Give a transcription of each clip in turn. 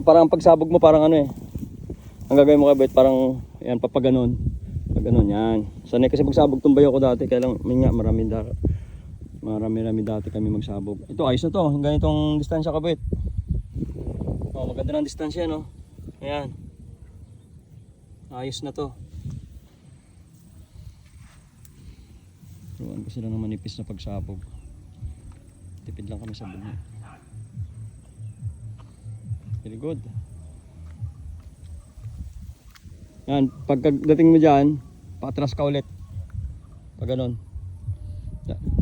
Parang pagsabog mo parang ano eh. Ang gagawin mo kabait parang yan papaganon. Pag ganon yan. Sanay kasi magsabog tumbay ako dati kaya lang may nga marami dati kami magsabog. Ito ayos na to. Ganitong distansya kabait. Oh, maganda ng distansya no. Ayan. Ayos na to. Turuan ko sila ng manipis na pagsabog. Tipid lang kami sa bunyi. Very good. Yan, pagdating mo dyan, patras ka ulit. Pag ganon.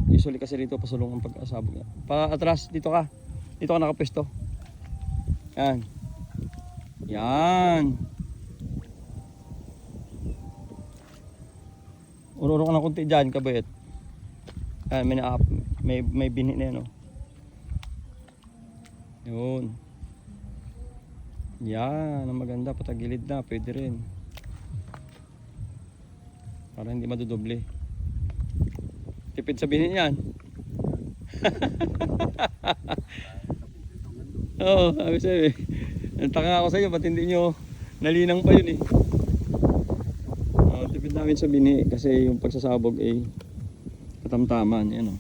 Usually kasi rito pasulong ang pag-asabog. Pa-atras, dito ka. Dito ka nakapwesto. Yan. Yan. Ururo ka ng kunti dyan, kabait. Yan, may binhi na yan, oh. Yun. Yan, ang maganda, patagilid na, pwede rin. Para hindi madudoble. Tipid sabihin yan. Oo, sabi sa'yo eh. Nagtaka ako sa'yo, ba't hindi nyo nalinang pa yun eh. Tipid namin sa binhi kasi yung pagsasabog ay katamtaman. Yan o.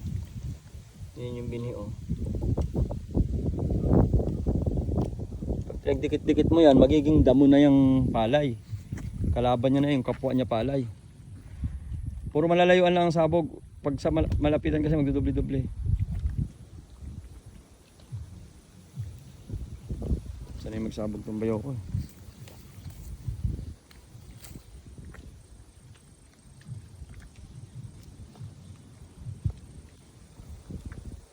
Yan yung binhi o. Pag dikit-dikit mo yan, magiging damo na yung palay. Kalaban niya na yung kapwa niya palay. Puro malalayuan lang ang sabog. Pag sa malapitan kasi magdudoble-doble. Sanay magsabog tong bayo ko eh.